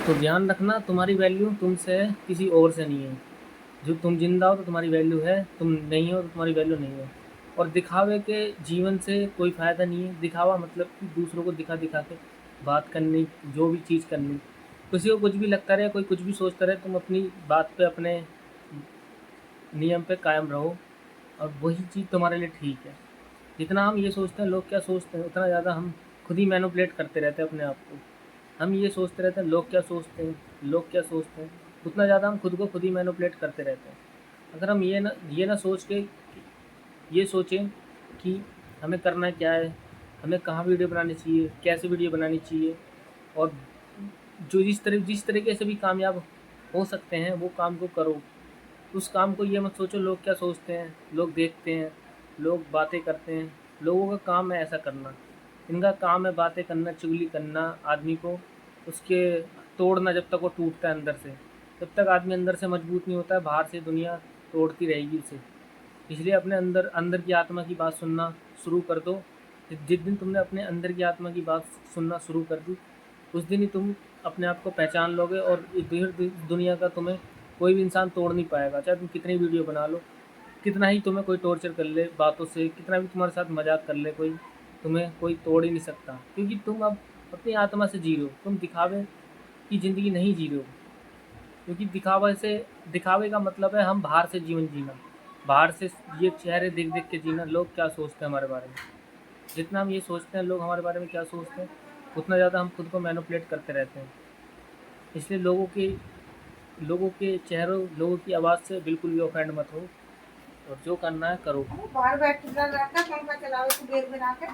तो ध्यान रखना, तुम्हारी वैल्यू तुमसे है, किसी और से नहीं है। जो तुम जिंदा हो तो तुम्हारी वैल्यू है, तुम नहीं हो तो तुम्हारी वैल्यू नहीं है। और दिखावे के जीवन से कोई फ़ायदा नहीं है। दिखावा मतलब कि दूसरों को दिखा दिखा के बात करनी, जो भी चीज़ करनी। किसी को कुछ भी लगता रहे, कोई कुछ भी सोचता रहे, तुम अपनी बात पे, अपने नियम पे कायम रहो, और वही चीज़ तुम्हारे लिए ठीक है। जितना हम ये सोचते हैं लोग क्या सोचते हैं, उतना ज़्यादा हम खुद ही मैनिपुलेट करते रहते हैं अपने आप को। हम ये सोचते रहते हैं लोग क्या सोचते हैं, लोग क्या सोचते हैं, उतना ज़्यादा हम खुद को खुद ही मैनिपुलेट करते रहते हैं। अगर हम ये ना सोच के ये सोचें कि हमें करना क्या है, हमें कहाँ वीडियो बनानी चाहिए, कैसे वीडियो बनानी चाहिए, और जो जिस तरीके से भी कामयाब हो सकते हैं वो काम को करो। उस काम को ये मत सोचो लोग क्या सोचते हैं, लोग देखते हैं, लोग बातें करते हैं। लोगों का काम है ऐसा करना, इनका काम है बातें करना, चुगली करना, आदमी को उसके तोड़ना जब तक वो टूटता है अंदर से। जब तक आदमी अंदर से मजबूत नहीं होता है, बाहर से दुनिया तोड़ती रहेगी उसे। इसलिए अपने अंदर अंदर की आत्मा की बात सुनना शुरू कर दो। जिस दिन तुमने अपने अंदर की आत्मा की बात सुनना शुरू कर दी, उस दिन ही तुम अपने आप को पहचान लोगे, और इस दुनिया का तुम्हें कोई भी इंसान तोड़ नहीं पाएगा। चाहे तुम कितनी वीडियो बना लो, कितना ही तुम्हें कोई टॉर्चर कर ले बातों से, कितना भी तुम्हारे साथ मजाक कर ले कोई, तुम्हें कोई तोड़ ही नहीं सकता। क्योंकि तुम अब अपनी आत्मा से जी रहे हो, तुम दिखावे की ज़िंदगी नहीं जी रहे हो। क्योंकि दिखावे का मतलब है हम बाहर से जीवन जीना, बाहर से ये चेहरे देख देख के जीना, लोग क्या सोचते हैं हमारे बारे में। जितना हम ये सोचते हैं लोग हमारे बारे में क्या सोचते हैं, उतना ज़्यादा हम खुद को मैनिपुलेट करते रहते हैं। इसलिए लोगों के चेहरों, लोगों की आवाज़ से बिल्कुल भी ऑफेंड मत हो, और जो करना है करो। बाहर बैठ के रहता पंखा चलाओ तो देर में आके।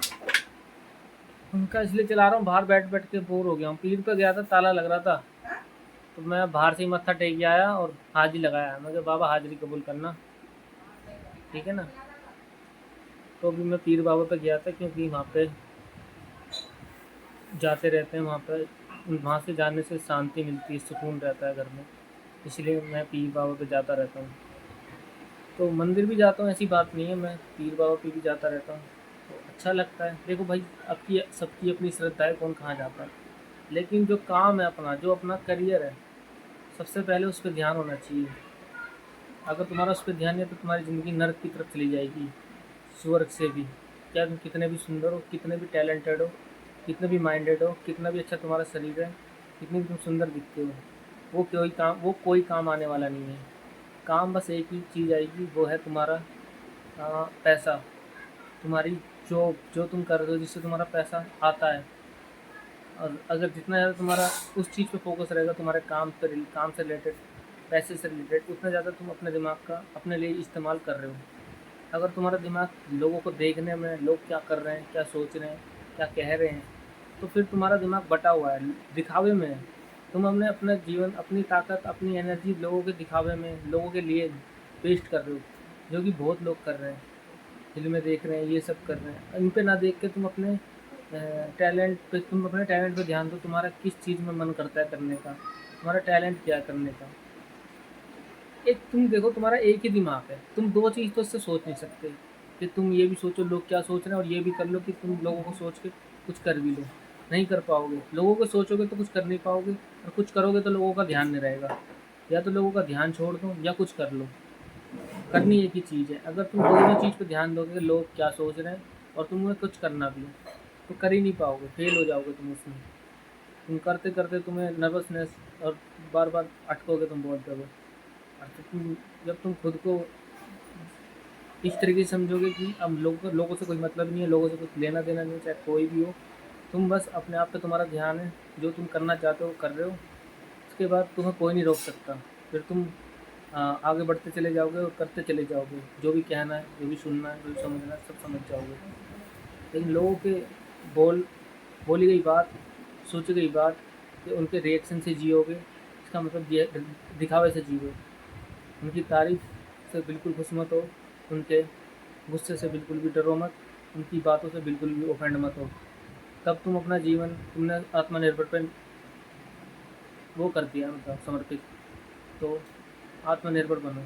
उनका इसलिए चला रहा हूँ, बाहर बैठ बैठ के बोर हो गया हूँ। पीर पे गया था, ताला लग रहा था, तो मैं बाहर से ही मत्था टेक के आया और हाजिरी लगाया। मैं कहा बाबा हाजिरी कबूल करना, ठीक है ना। तो अभी मैं पीर बाबा पे गया था, क्योंकि वहाँ पे जाते रहते हैं, वहाँ से जाने से शांति मिलती है, सुकून रहता है घर में। इसलिए मैं पीर बाबा पे जाता रहता हूँ। तो मंदिर भी जाता हूँ, ऐसी बात नहीं है, मैं पीर बाबा पे भी जाता रहता हूँ। तो अच्छा लगता है। देखो भाई, आपकी सबकी अपनी श्रद्धा है, कौन कहाँ जाता है। लेकिन जो काम है अपना, जो अपना करियर है, सबसे पहले उस पर ध्यान होना चाहिए। अगर तुम्हारा उस पर ध्यान नहीं है तो तुम्हारी ज़िंदगी नर्क की तरफ चली जाएगी, स्वर्ग से भी। क्या तुम कितने भी सुंदर हो, कितने भी टैलेंटेड हो, कितने भी माइंडेड हो, कितना भी अच्छा तुम्हारा शरीर है, कितनी भी तुम सुंदर दिखते हो, वो कोई काम आने वाला नहीं है। काम बस एक ही चीज़ आएगी, वो है तुम्हारा पैसा, तुम्हारी जॉब, जो तुम कर रहे हो जिससे तुम्हारा पैसा आता है। और अगर जितना ज़्यादा तुम्हारा उस चीज़ पे फोकस रहेगा, तुम्हारे काम से रिलेटेड, पैसे से रिलेटेड, उतना ज़्यादा तुम अपने दिमाग का अपने लिए इस्तेमाल कर रहे हो। अगर तुम्हारा दिमाग लोगों को देखने में, लोग क्या कर रहे हैं, क्या सोच रहे हैं, क्या कह रहे हैं, तो फिर तुम्हारा दिमाग बटा हुआ है, दिखावे में है। तुम हमने अपना जीवन, अपनी ताकत, अपनी एनर्जी लोगों के दिखावे में, लोगों के लिए वेस्ट कर रहे हो, जो कि बहुत लोग कर रहे हैं। फिल्में देख रहे हैं, ये सब कर रहे हैं। इन पे ना देख के तुम अपने टैलेंट पे ध्यान दो। तुम्हारा किस चीज़ में मन करता है करने का, तुम्हारा टैलेंट क्या है करने का। एक तुम देखो, तुम्हारा एक ही दिमाग है, तुम दो चीज़ तो इससे सोच नहीं सकते कि तुम ये भी सोचो लोग क्या सोच रहे हैं, और ये भी कर लो कि तुम लोगों को सोच के कुछ कर भी लो। नहीं कर पाओगे। लोगों को सोचोगे तो कुछ कर नहीं पाओगे, और कुछ करोगे तो लोगों का ध्यान नहीं रहेगा। या तो लोगों का ध्यान छोड़ दो या कुछ कर लो। करनी एक ही चीज़ है। अगर तुम दोनों चीज़ पे ध्यान दोगे कि लोग क्या सोच रहे हैं और तुम्हें कुछ करना भी है, तो कर ही नहीं पाओगे, फेल हो जाओगे तुम उसमें। तुम करते करते तुम्हें नर्वसनेस, और बार बार अटकोगे तुम बहुत जगह। और जब तुम खुद को इस तरीके से समझोगे कि अब लोगों से कोई मतलब नहीं है, लोगों से कुछ लेना देना नहीं है, चाहे कोई भी हो, तुम बस अपने आप पे तुम्हारा ध्यान है, जो तुम करना चाहते हो कर रहे हो, उसके बाद तुम्हें कोई नहीं रोक सकता। फिर तुम आगे बढ़ते चले जाओगे और करते चले जाओगे, जो भी कहना है, जो भी सुनना है, जो भी समझना है, सब समझ जाओगे। लेकिन लोगों के बोल बोली गई बात, सोची गई बात, कि उनके रिएक्शन से जियोगे, इसका मतलब ये दिखावे से जियो। उनकी तारीफ से बिल्कुल खुश मत हो, उनके गुस्से से बिल्कुल भी डरो मत, उनकी बातों से बिल्कुल भी ऑफेंड मत हो। तब तुम अपना जीवन तुमने आत्मनिर्भर पे वो कर दिया, मतलब समर्पित। तो आत्मनिर्भर बनो।